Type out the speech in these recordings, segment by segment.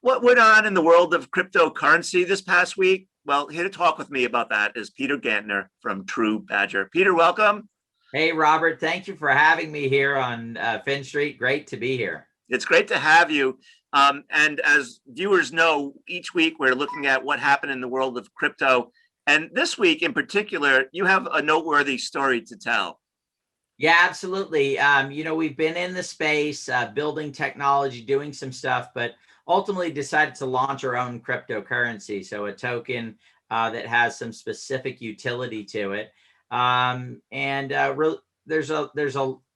What went on in the world of cryptocurrency this past week? Well, here to talk with me about that is Peter Gantner from TruBadger. Peter, welcome. Hey, Robert, thank you for having me here on FinStream. Great to be here. It's great to have you. And as viewers know, each week we're looking at what happened in the world of crypto. And this week in particular, you have a noteworthy story to tell. Yeah, absolutely. We've been in the space, building technology, doing some stuff, but ultimately decided to launch our own cryptocurrency. So a token that has some specific utility to it.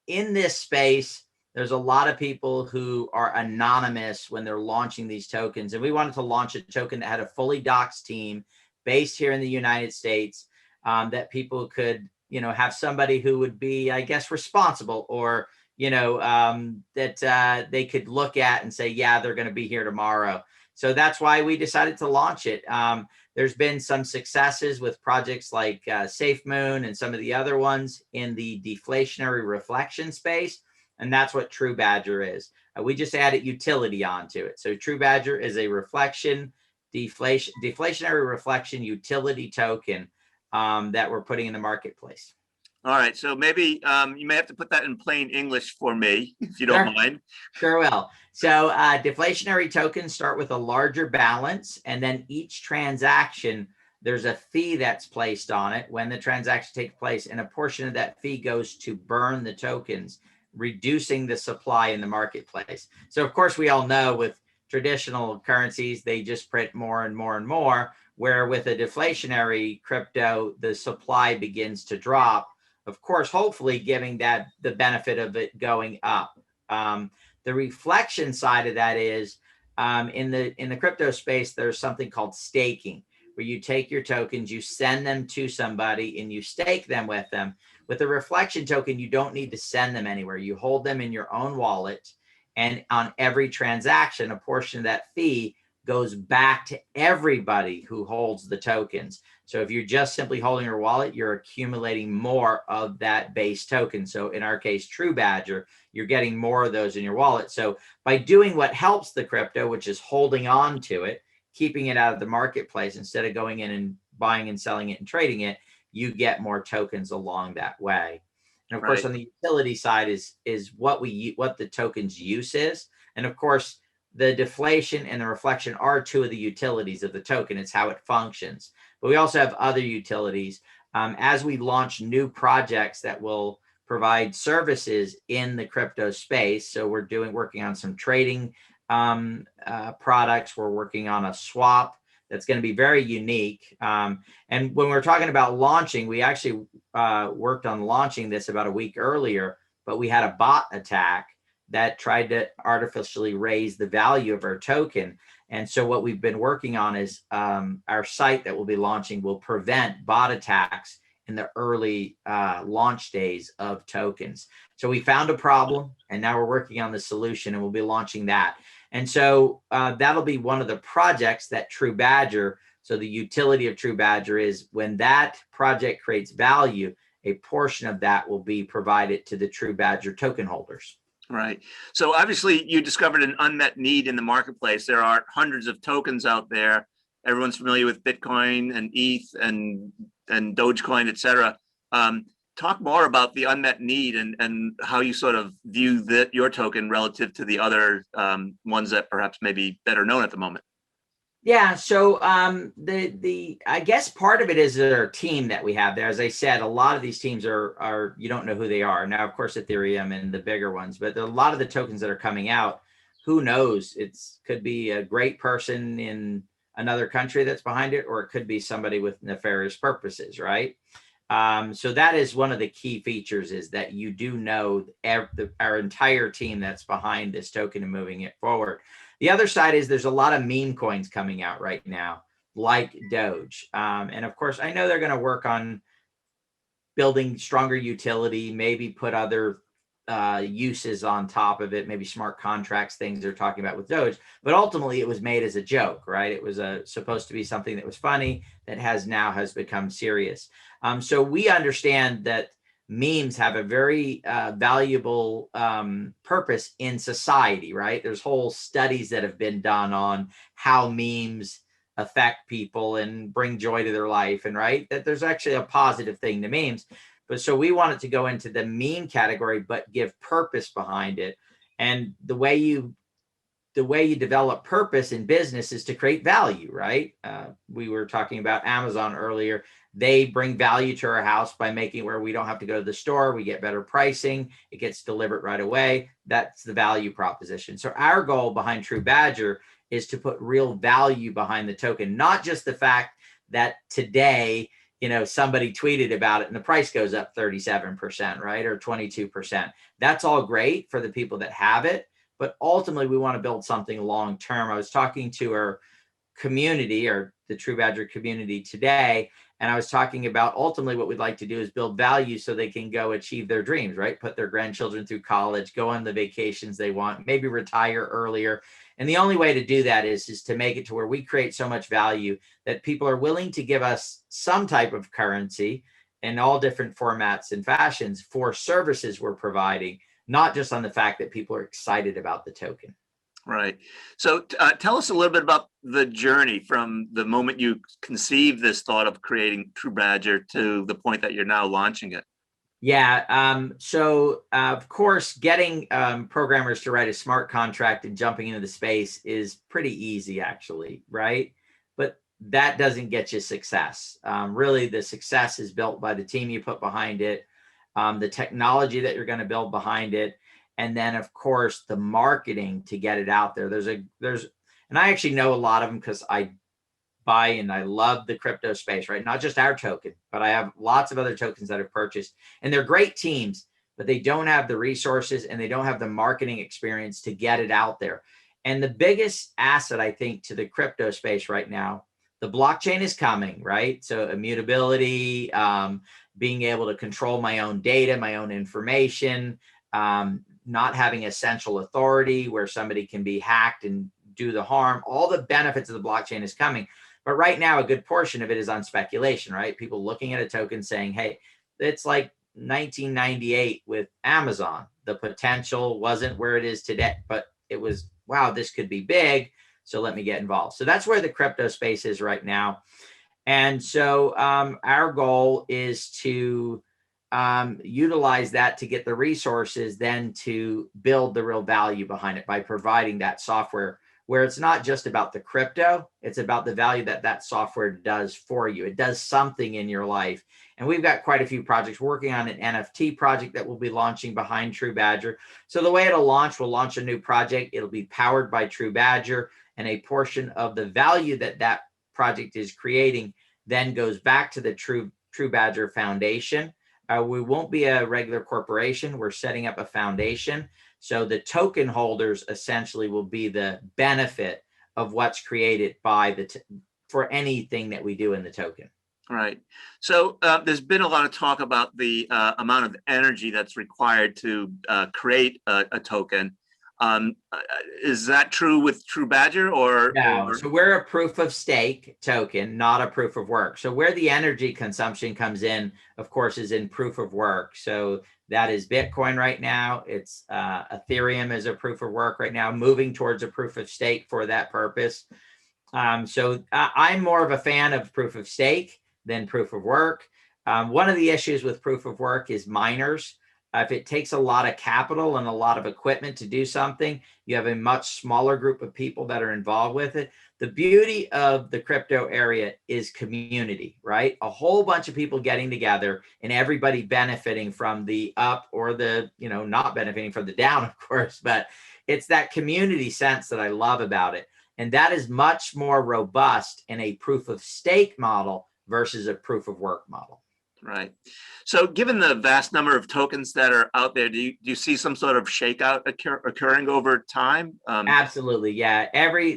In this space, there's a lot of people who are anonymous when they're launching these tokens. And we wanted to launch a token that had a fully doxed team based here in the United States, that people could have somebody who would be, I guess, responsible, or, that they could look at and say, yeah, they're going to be here tomorrow. So that's why we decided to launch it. There's been some successes with projects like SafeMoon and some of the other ones in the deflationary reflection space. And that's what TruBadger is. We just added utility onto it. So TruBadger is a deflationary reflection utility token that we're putting in the marketplace. All right, so maybe you may have to put that in plain English for me, if you don't mind. Sure will. So deflationary tokens start with a larger balance, and then each transaction, there's a fee that's placed on it when the transaction takes place, and a portion of that fee goes to burn the tokens, reducing the supply in the marketplace. So of course, we all know with traditional currencies, they just print more and more and more, where with a deflationary crypto, the supply begins to drop. Of course, hopefully giving that the benefit of it going up. The reflection side of that is in the crypto space, there's something called staking, where you take your tokens, you send them to somebody, and you stake them with them. With a reflection token, you don't need to send them anywhere. You hold them in your own wallet, and on every transaction, a portion of that fee goes back to everybody who holds the tokens. So if you're just simply holding your wallet, you're accumulating more of that base token. So in our case, TruBadger, you're getting more of those in your wallet. So by doing what helps the crypto, which is holding on to it, keeping it out of the marketplace, instead of going in and buying and selling it and trading it, you get more tokens along that way. And of course, on the utility side is what the token's use is. And of course, the deflation and the reflection are two of the utilities of the token. It's how it functions. But we also have other utilities. As we launch new projects that will provide services in the crypto space. So we're working on some trading products. We're working on a swap that's going to be very unique. And when we're talking about launching, we actually worked on launching this about a week earlier, but we had a bot attack that tried to artificially raise the value of our token. And so what we've been working on is our site that we'll be launching will prevent bot attacks in the early launch days of tokens. So we found a problem, and now we're working on the solution, and we'll be launching that. And so that'll be one of the projects that TruBadger, so the utility of TruBadger is when that project creates value, a portion of that will be provided to the TruBadger token holders. Right. So obviously you discovered an unmet need in the marketplace. There are hundreds of tokens out there. Everyone's familiar with Bitcoin and ETH and Dogecoin, et cetera. Talk more about the unmet need and how you sort of view your token relative to the other ones that perhaps may be better known at the moment. Yeah, so I guess part of it is our team that we have there. As I said, a lot of these teams are you don't know who they are. Now, of course, Ethereum and the bigger ones, but a lot of the tokens that are coming out, who knows? Could be a great person in another country that's behind it, or it could be somebody with nefarious purposes, right? So that is one of the key features, is that you do know our entire team that's behind this token and moving it forward. The other side is there's a lot of meme coins coming out right now, like Doge. And of course, I know they're going to work on building stronger utility, maybe put other uses on top of it, maybe smart contracts, things they're talking about with Doge. But ultimately, it was made as a joke, right? It was supposed to be something that was funny that has become serious. So we understand that memes have a very valuable purpose in society, right? There's whole studies that have been done on how memes affect people and bring joy to their life, and right, that there's actually a positive thing to memes. But so we want it to go into the meme category, but give purpose behind it. And the way you develop purpose in business is to create value, right? We were talking about Amazon earlier. They bring value to our house by making it where we don't have to go to the store. We get better pricing. It gets delivered right away. That's the value proposition. So our goal behind TruBadger is to put real value behind the token, not just the fact that today, somebody tweeted about it and the price goes up 37%, right? Or 22%. That's all great for the people that have it. But ultimately, we want to build something long-term. I was talking to our community, or the TruBadger community today, and I was talking about ultimately what we'd like to do is build value so they can go achieve their dreams, right? Put their grandchildren through college, go on the vacations they want, maybe retire earlier. And the only way to do that is to make it to where we create so much value that people are willing to give us some type of currency in all different formats and fashions for services we're providing, not just on the fact that people are excited about the token. Right. So tell us a little bit about the journey from the moment you conceived this thought of creating TruBadger to the point that you're now launching it. Yeah. So of course, getting programmers to write a smart contract and jumping into the space is pretty easy, actually, right? But that doesn't get you success. Really, the success is built by the team you put behind it, the technology that you're going to build behind it, and then of course the marketing to get it out there. And I actually know a lot of them because I buy and I love the crypto space, right? Not just our token, but I have lots of other tokens that I've purchased, and they're great teams, but they don't have the resources and they don't have the marketing experience to get it out there. And the biggest asset, I think, to the crypto space right now, the blockchain is coming, right? So immutability, being able to control my own data, my own information, not having a central authority where somebody can be hacked and do the harm. All the benefits of the blockchain is coming. But right now, a good portion of it is on speculation, right? People looking at a token saying, hey, it's like 1998 with Amazon. The potential wasn't where it is today, but it was, wow, this could be big. So let me get involved. So that's where the crypto space is right now. And so our goal is to utilize that to get the resources, then to build the real value behind it by providing that software where it's not just about the crypto, it's about the value that that software does for you. It does something in your life. And we've got quite a few projects working on an NFT project that we'll be launching behind TruBadger. So the way it'll launch, we'll launch a new project. It'll be powered by TruBadger, and a portion of the value that that project is creating then goes back to the TruBadger Foundation. We won't be a regular corporation. We're setting up a foundation. So the token holders essentially will be the benefit of what's created by for anything that we do in the token. Right. So there's been a lot of talk about the amount of energy that's required to create a token. Is that true with TruBadger or? No, so we're a proof of stake token, not a proof of work. So where the energy consumption comes in, of course, is in proof of work. So that is Bitcoin right now. It's Ethereum as a proof of work right now, moving towards a proof of stake for that purpose. So I'm more of a fan of proof of stake than proof of work. One of the issues with proof of work is miners. If it takes a lot of capital and a lot of equipment to do something, you have a much smaller group of people that are involved with it. The beauty of the crypto area is community, right? A whole bunch of people getting together and everybody benefiting from the up or the, not benefiting from the down, of course, but it's that community sense that I love about it. And that is much more robust in a proof of stake model versus a proof of work model. Right. So given the vast number of tokens that are out there, do you see some sort of shakeout occurring over time? Absolutely. Yeah.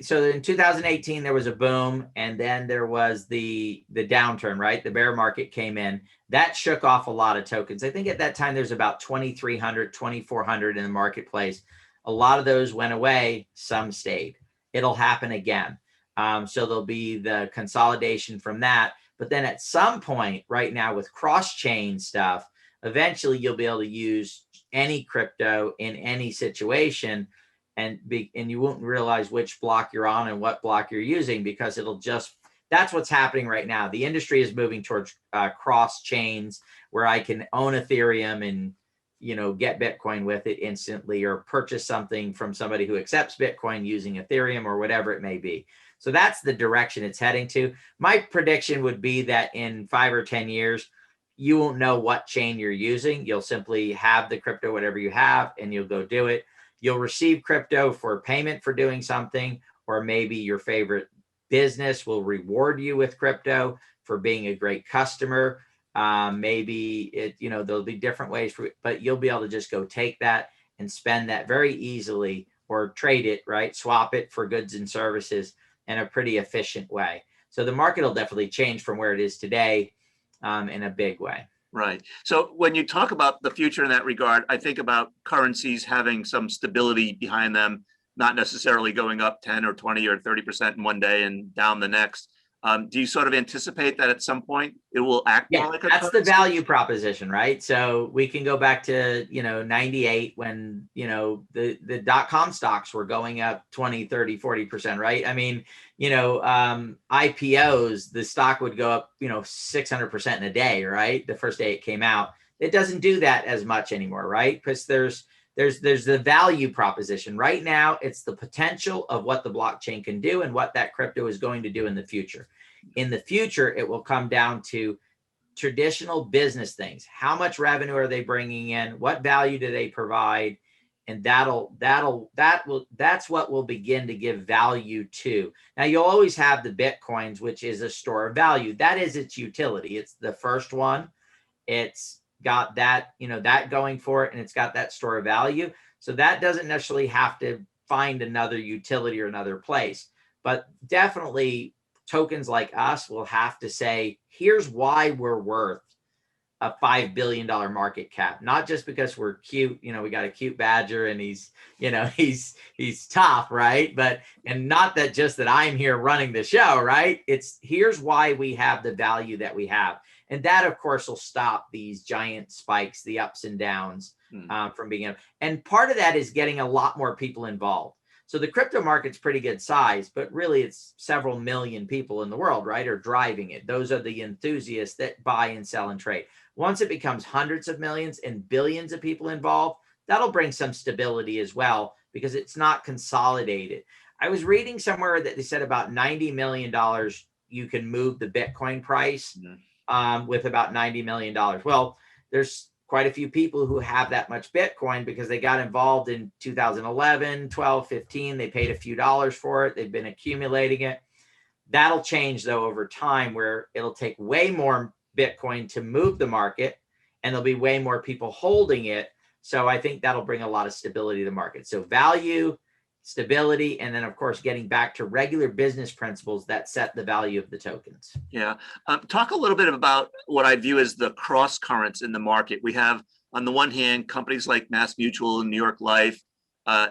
So in 2018, there was a boom, and then there was the downturn, right? The bear market came in. That shook off a lot of tokens. I think at that time, there's about 2,300, 2,400 in the marketplace. A lot of those went away. Some stayed. It'll happen again. So there'll be the consolidation from that. But then at some point right now with cross-chain stuff, eventually you'll be able to use any crypto in any situation, and you won't realize which block you're on and what block you're using, because that's what's happening right now. The industry is moving towards cross chains, where I can own Ethereum and get Bitcoin with it instantly, or purchase something from somebody who accepts Bitcoin using Ethereum or whatever it may be. So that's the direction it's heading to. My prediction would be that in 5 or 10 years, you won't know what chain you're using. You'll simply have the crypto, whatever you have, and you'll go do it. You'll receive crypto for payment for doing something, or maybe your favorite business will reward you with crypto for being a great customer. Maybe there'll be different ways but you'll be able to just go take that and spend that very easily, or trade it, right? Swap it for goods and services in a pretty efficient way. So the market will definitely change from where it is today in a big way. Right. So when you talk about the future in that regard, I think about currencies having some stability behind them, not necessarily going up 10 or 20 or 30% in one day and down the next. Do you sort of anticipate that at some point it will act more like a that's currency? the value proposition, right? So we can go back to 98, when the dot-com stocks were going up 20, 30, 40%, right? I mean, IPOs, the stock would go up 600% in a day, right? The first day it came out. It doesn't do that as much anymore, right? Because there's the value proposition. Right now, it's the potential of what the blockchain can do and what that crypto is going to do in the future. In the future, it will come down to traditional business things. How much revenue are they bringing in? What value do they provide? And that's what will begin to give value to. Now, you'll always have the Bitcoins, which is a store of value. That is its utility. It's the first one. It's got that, that going for it, and it's got that store of value. So that doesn't necessarily have to find another utility or another place. But definitely tokens like us will have to say, here's why we're worth a $5 billion market cap, not just because we're cute. We got a cute badger and he's tough, right? And not that just that I'm here running the show, right? It's here's why we have the value that we have. And that, of course, will stop these giant spikes, the ups and downs from being. And part of that is getting a lot more people involved. So the crypto market's pretty good size, but really it's several million people in the world, right, are driving it. Those are the enthusiasts that buy and sell and trade. Once it becomes hundreds of millions and billions of people involved, that'll bring some stability as well, because it's not consolidated. I was reading somewhere that they said about $90 million you can move the Bitcoin price with about $90 million. Well, there's quite a few people who have that much Bitcoin because they got involved in 2011, 12, 15. They paid a few dollars for it. They've been accumulating it. That'll change, though, over time, where it'll take way more Bitcoin to move the market, and there'll be way more people holding it. So I think that'll bring a lot of stability to the market. So value, stability, and then, of course, getting back to regular business principles that set the value of the tokens. Yeah. Talk a little bit about what I view as the cross currents in the market. We have, on the one hand, companies like Mass Mutual and New York Life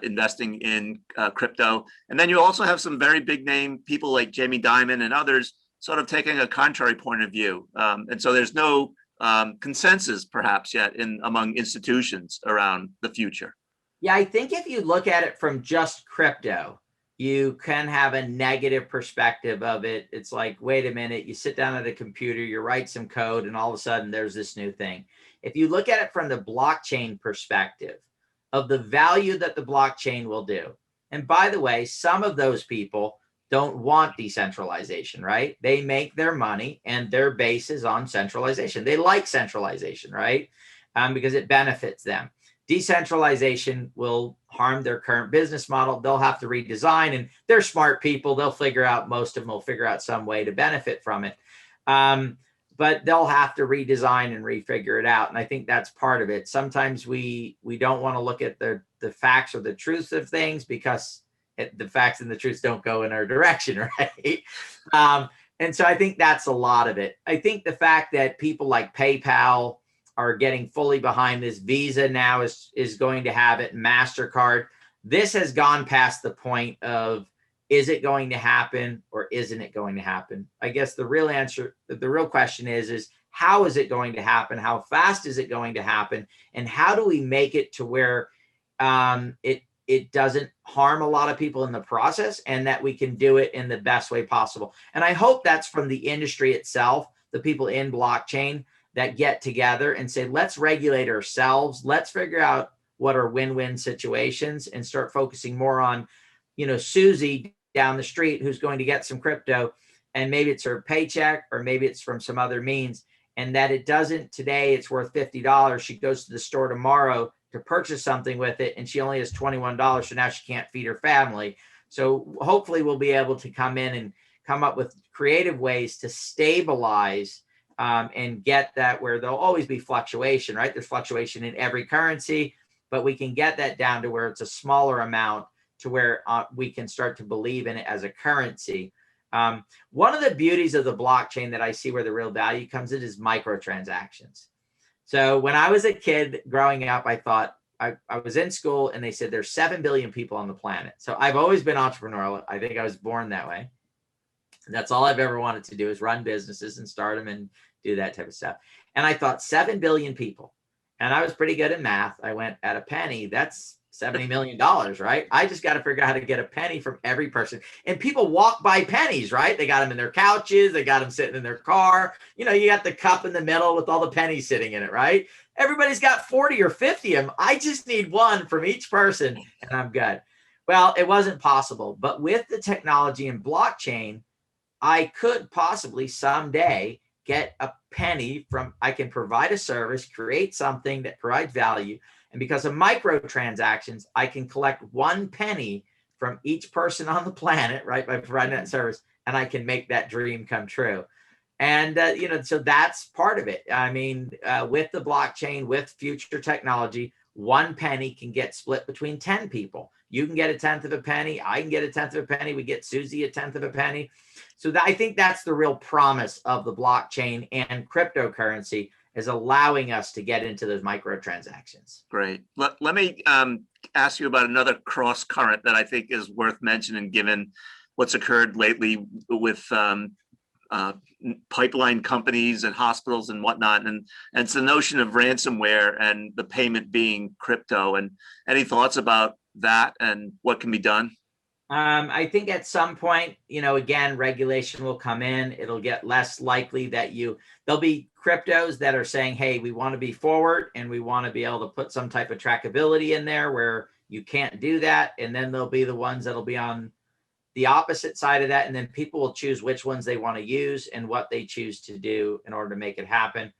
investing in crypto. And then you also have some very big name people like Jamie Dimon and others sort of taking a contrary point of view. And so there's no consensus perhaps yet among institutions around the future. Yeah, I think if you look at it from just crypto, you can have a negative perspective of it. It's like, wait a minute, you sit down at a computer, you write some code, and all of a sudden there's this new thing. If you look at it from the blockchain perspective of the value that the blockchain will do, and by the way, some of those people don't want decentralization, right? They make their money and their base is on centralization. They like centralization, right? Because it benefits them. Decentralization will harm their current business model. They'll have to redesign, and they're smart people. They'll figure out, most of them will figure out some way to benefit from it. But they'll have to redesign and refigure it out. And I think that's part of it. Sometimes we don't want to look at the facts or the truth of things, because the facts and the truth don't go in our direction, right? And so I think that's a lot of it. I think the fact that people like PayPal are getting fully behind this, Visa now is going to have it, MasterCard. This has gone past the point of, is it going to happen or isn't it going to happen? I guess the real answer, the real question is how is it going to happen? How fast is it going to happen? And how do we make it to where it doesn't harm a lot of people in the process, and that we can do it in the best way possible? And I hope that's from the industry itself, the people in blockchain that get together and say, let's regulate ourselves. Let's figure out what are win-win situations and start focusing more on, Susie down the street who's going to get some crypto, and maybe it's her paycheck or maybe it's from some other means, and that it doesn't today, it's worth $50. She goes to the store tomorrow to purchase something with it, and she only has $21. So now she can't feed her family. So hopefully we'll be able to come in and come up with creative ways to stabilize and get that where there'll always be fluctuation, right? There's fluctuation in every currency, but we can get that down to where it's a smaller amount to where we can start to believe in it as a currency. One of the beauties of the blockchain that I see where the real value comes in is microtransactions. So when I was a kid growing up, I thought I was in school and they said there's 7 billion people on the planet. So I've always been entrepreneurial. I think I was born that way. And that's all I've ever wanted to do is run businesses and start them and do that type of stuff. And I thought 7 billion people. And I was pretty good at math. I went at a penny. That's $70 million, right? I just got to figure out how to get a penny from every person. And people walk by pennies, right? They got them in their couches. They got them sitting in their car. You got the cup in the middle with all the pennies sitting in it, right? Everybody's got 40 or 50 of them. I just need one from each person and I'm good. Well, it wasn't possible. But with the technology and blockchain, I could possibly someday get a penny from, I can provide a service, create something that provides value. And because of microtransactions, I can collect 1 penny from each person on the planet, right, by providing that service, and I can make that dream come true. And, so that's part of it. I mean, with the blockchain, with future technology, 1 penny can get split between 10 people. You can get a tenth of a penny. I can get a tenth of a penny. We get Susie a tenth of a penny. So I think that's the real promise of the blockchain and cryptocurrency, is allowing us to get into those microtransactions. Great. Let me ask you about another cross current that I think is worth mentioning, given what's occurred lately with pipeline companies and hospitals and whatnot. And it's the notion of ransomware and the payment being crypto. And any thoughts about that and what can be done? I think at some point, again, regulation will come in. It'll get less likely that there'll be cryptos that are saying, hey, we want to be forward and we want to be able to put some type of trackability in there where you can't do that. And then there'll be the ones that'll be on the opposite side of that. And then people will choose which ones they want to use and what they choose to do in order to make it happen.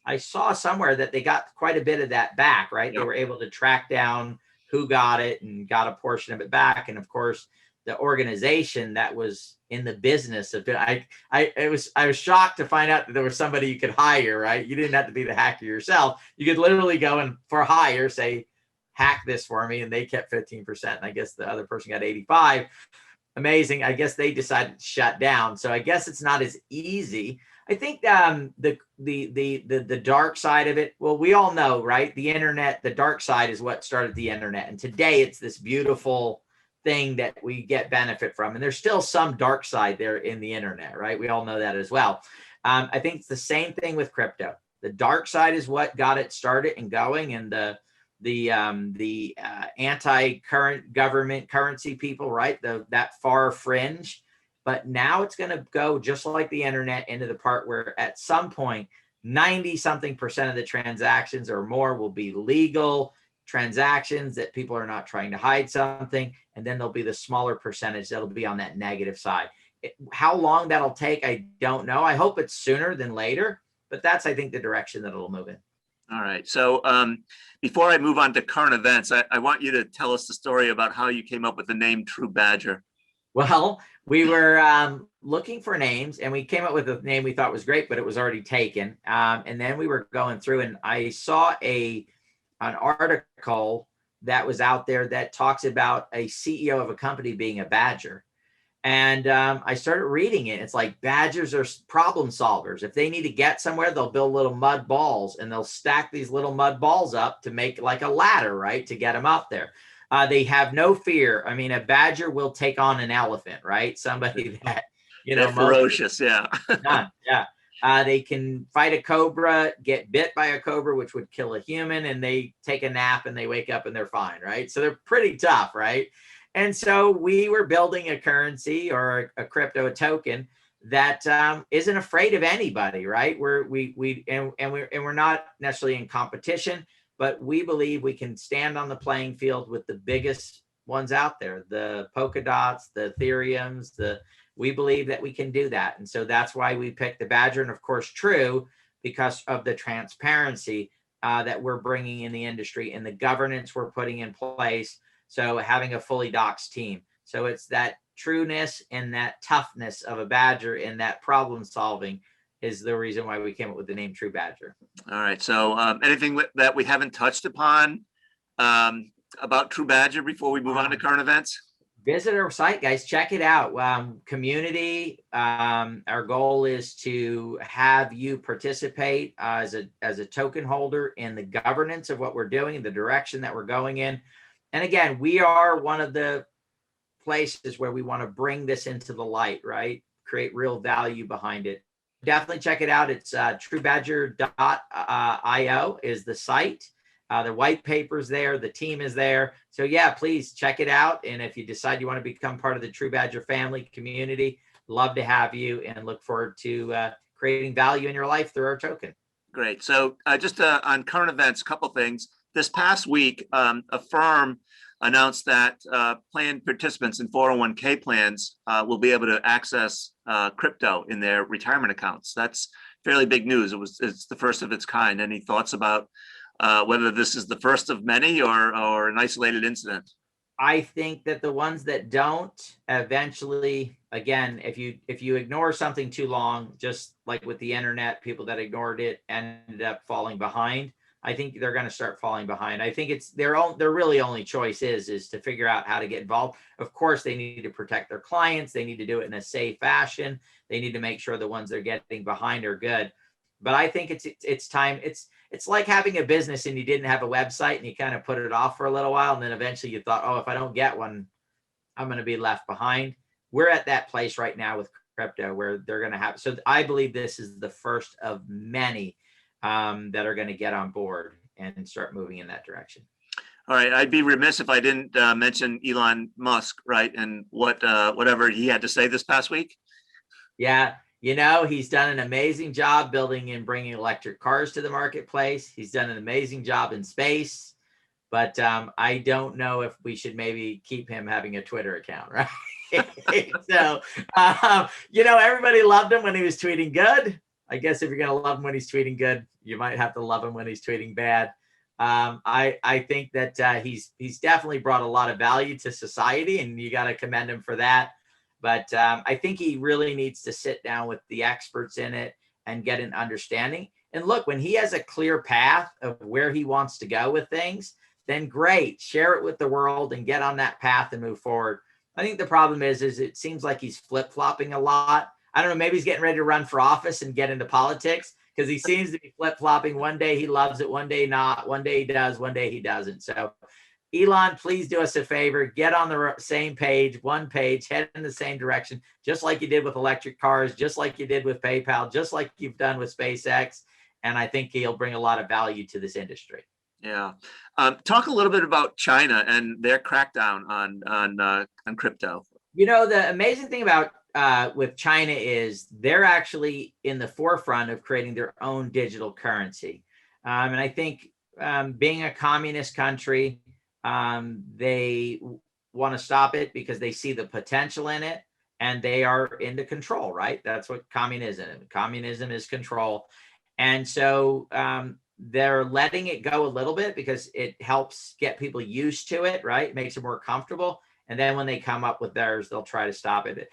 I saw somewhere that they got quite a bit of that back, right? Yep. They were able to track down who got it and got a portion of it back. And of course, the organization that was in the business of it, I was shocked to find out that there was somebody you could hire, right? You didn't have to be the hacker yourself. You could literally go and for hire, say, hack this for me. And they kept 15%. And I guess the other person got 85. Amazing. I guess they decided to shut down. So I guess it's not as easy. I think the dark side of it, well, we all know, right? The internet, the dark side is what started the internet. And today it's this beautiful thing that we get benefit from. And there's still some dark side there in the internet, right? We all know that as well. I think it's the same thing with crypto. The dark side is what got it started and going, and the anti-current government currency people, right? That far fringe. But now it's going to go just like the internet into the part where at some point, 90-something% of the transactions or more will be legal transactions that people are not trying to hide something. And then there'll be the smaller percentage that'll be on that negative side. How long that'll take, I don't know. I hope it's sooner than later, but that's, I think, the direction that it'll move in. All right. So before I move on to current events, I want you to tell us the story about how you came up with the name TruBadger. Well, we were looking for names and we came up with a name we thought was great, but it was already taken. And then we were going through and I saw an article that was out there that talks about a CEO of a company being a badger. And I started reading it. It's like badgers are problem solvers. If they need to get somewhere, they'll build little mud balls and they'll stack these little mud balls up to make like a ladder, right? To get them up there. They have no fear. I mean, a badger will take on an elephant, right? Somebody that, they're ferocious. Yeah. Yeah. They can fight a cobra, get bit by a cobra, which would kill a human, and they take a nap and they wake up and they're fine, right? So they're pretty tough, right? And so we were building a currency or a crypto, a token that isn't afraid of anybody, right? We're not necessarily in competition, but we believe we can stand on the playing field with the biggest ones out there, the Polkadots, the Ethereums, we believe that we can do that. And so that's why we picked the Badger, and of course, True, because of the transparency that we're bringing in the industry and the governance we're putting in place. So having a fully doxed team. So it's that trueness and that toughness of a Badger and that problem solving is the reason why we came up with the name TruBadger. All right. So anything that we haven't touched upon about TruBadger before we move on to current events? Visit our site, guys. Check it out. Community. Our goal is to have you participate as a token holder in the governance of what we're doing, the direction that we're going in. And again, we are one of the places where we want to bring this into the light, right? Create real value behind it. Definitely check it out. It's TruBadger.io is the site. The white paper's there. The team is there. So yeah, please check it out. And if you decide you want to become part of the TruBadger family community, love to have you and look forward to creating value in your life through our token. Great. So just on current events, a couple things. This past week, a firm announced that plan participants in 401k plans will be able to access crypto in their retirement accounts. That's fairly big news. It's the first of its kind. Any thoughts about whether this is the first of many or an isolated incident? I think that the ones that don't eventually, again, if you ignore something too long, just like with the internet, people that ignored it ended up falling behind. I think they're going to start falling behind. I think it's their really only choice is to figure out how to get involved. Of course, they need to protect their clients. They need to do it in a safe fashion. They need to make sure the ones they're getting behind are good. But I think it's time. It's like having a business and you didn't have a website and you kind of put it off for a little while. And then eventually you thought, oh, if I don't get one, I'm going to be left behind. We're at that place right now with crypto where they're going to have. So I believe this is the first of many that are going to get on board and start moving in that direction. All right. I'd be remiss if I didn't mention Elon Musk, right? And whatever he had to say this past week. Yeah. He's done an amazing job building and bringing electric cars to the marketplace. He's done an amazing job in space, but I don't know if we should maybe keep him having a Twitter account, right? So, everybody loved him when he was tweeting good. I guess if you're going to love him when he's tweeting good, you might have to love him when he's tweeting bad. I think that he's definitely brought a lot of value to society, and you got to commend him for that. But I think he really needs to sit down with the experts in it and get an understanding. And look, when he has a clear path of where he wants to go with things, then great, share it with the world and get on that path and move forward. I think the problem is it seems like he's flip-flopping a lot. I don't know, maybe he's getting ready to run for office and get into politics because he seems to be flip-flopping. One day he loves it, one day not. One day he does, one day he doesn't. So Elon, please do us a favor. Get on the same page, one page, head in the same direction, just like you did with electric cars, just like you did with PayPal, just like you've done with SpaceX. And I think he'll bring a lot of value to this industry. Yeah. Talk a little bit about China and their crackdown on crypto. The amazing thing about with China is they're actually in the forefront of creating their own digital currency. And I think being a communist country, they want to stop it because they see the potential in it and they are into control, right? That's what communism is. Communism is control. And so they're letting it go a little bit because it helps get people used to it, right? It makes it more comfortable. And then when they come up with theirs, they'll try to stop it.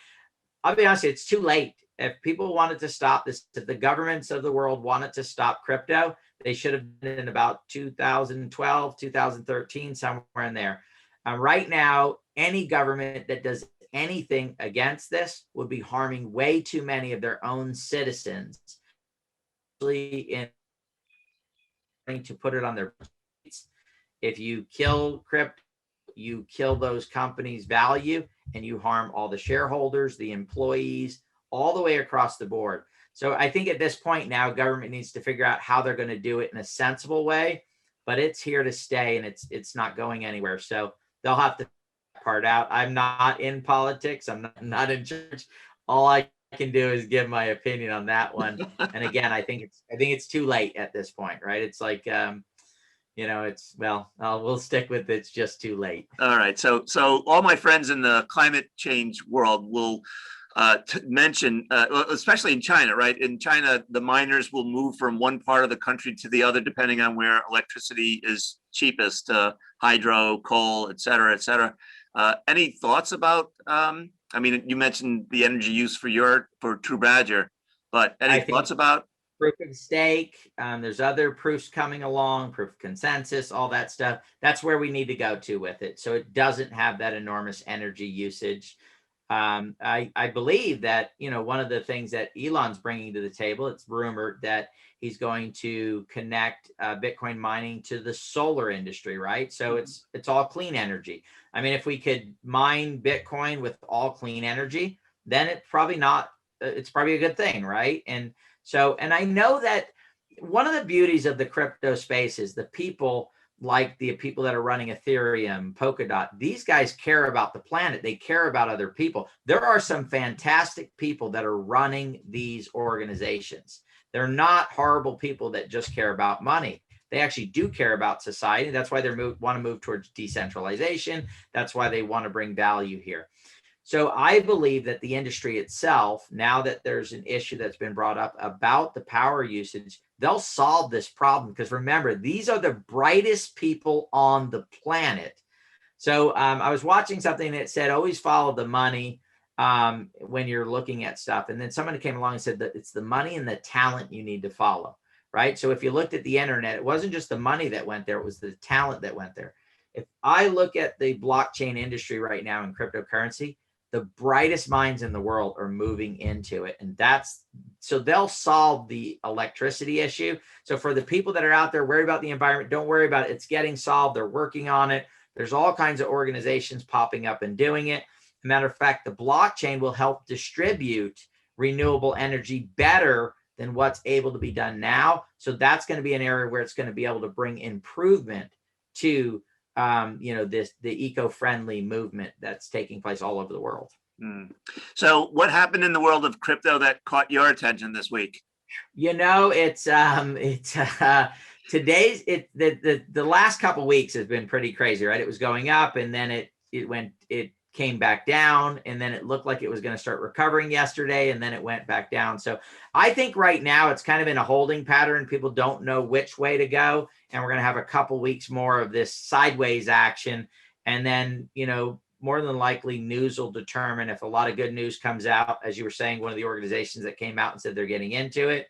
I'll be honest, it's too late. If people wanted to stop this, if the governments of the world wanted to stop crypto, they should have been in about 2012, 2013, somewhere in there. Right now, any government that does anything against this would be harming way too many of their own citizens. In to put it on their plates. If you kill crypto, you kill those companies' value and you harm all the shareholders, the employees, all the way across the board. So I think at this point now, government needs to figure out how they're going to do it in a sensible way, but it's here to stay and it's not going anywhere. So they'll have to part out. I'm not in politics. I'm not in church. All I can do is give my opinion on that one. And again, I think it's too late at this point, right? It's like, we'll stick with it's just too late. All right. So all my friends in the climate change world will mention, especially in China, right? In China, the miners will move from one part of the country to the other, depending on where electricity is cheapest, hydro, coal, et cetera, et cetera. Any thoughts about, you mentioned the energy use for TruBadger, but any thoughts about? Proof of stake. There's other proofs coming along, proof of consensus, all that stuff. That's where we need to go to with it. So it doesn't have that enormous energy usage. I believe that, one of the things that Elon's bringing to the table, it's rumored that he's going to connect Bitcoin mining to the solar industry, right? So it's all clean energy. I mean, if we could mine Bitcoin with all clean energy, then it's probably a good thing, right? And I know that one of the beauties of the crypto space is the people, like the people that are running Ethereum, Polkadot, these guys care about the planet. They care about other people. There are some fantastic people that are running these organizations. They're not horrible people that just care about money. They actually do care about society. That's why they want to move towards decentralization. That's why they want to bring value here. So I believe that the industry itself, now that there's an issue that's been brought up about the power usage, they'll solve this problem, because remember, these are the brightest people on the planet. So I was watching something that said, always follow the money when you're looking at stuff. And then someone came along and said that it's the money and the talent you need to follow, right? So if you looked at the internet, it wasn't just the money that went there, it was the talent that went there. If I look at the blockchain industry right now in cryptocurrency, the brightest minds in the world are moving into it. And so they'll solve the electricity issue. So for the people that are out there worried about the environment, don't worry about it. It's getting solved. They're working on it. There's all kinds of organizations popping up and doing it. As a matter of fact, the blockchain will help distribute renewable energy better than what's able to be done now. So that's going to be an area where it's going to be able to bring improvement to the eco-friendly movement that's taking place all over the world. So what happened in the world of crypto that caught your attention this week? The last couple of weeks has been pretty crazy, right? It was going up and then it came back down, and then it looked like it was going to start recovering yesterday, and then it went back down. So I think right now it's kind of in a holding pattern. People don't know which way to go, and we're going to have a couple weeks more of this sideways action. And then, more than likely news will determine if a lot of good news comes out. As you were saying, one of the organizations that came out and said they're getting into it,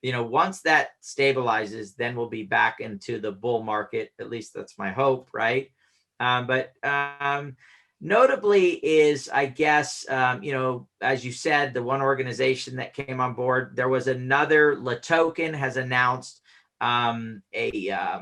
once that stabilizes, then we'll be back into the bull market. At least that's my hope, right? Notably is, I guess, as you said, the one organization that came on board, there was another, Token has announced a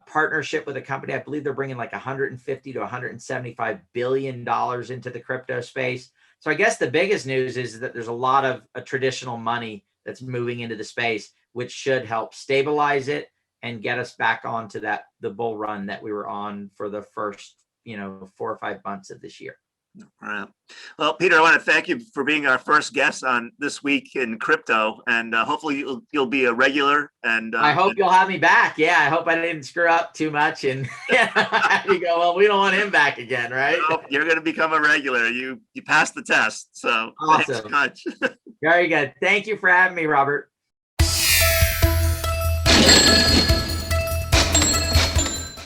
partnership with a company. I believe they're bringing like $150 to $175 billion into the crypto space. So I guess the biggest news is that there's a lot of traditional money that's moving into the space, which should help stabilize it and get us back onto the bull run that we were on for the first 4 or 5 months of this year. All right. Well, Peter, I want to thank you for being our first guest on This Week in Crypto, and hopefully you'll be a regular. And I hope you'll have me back. Yeah, I hope I didn't screw up too much, and you go, well, we don't want him back again, right? No, you're going to become a regular. You passed the test, so awesome. Thanks so much. Very good. Thank you for having me, Robert.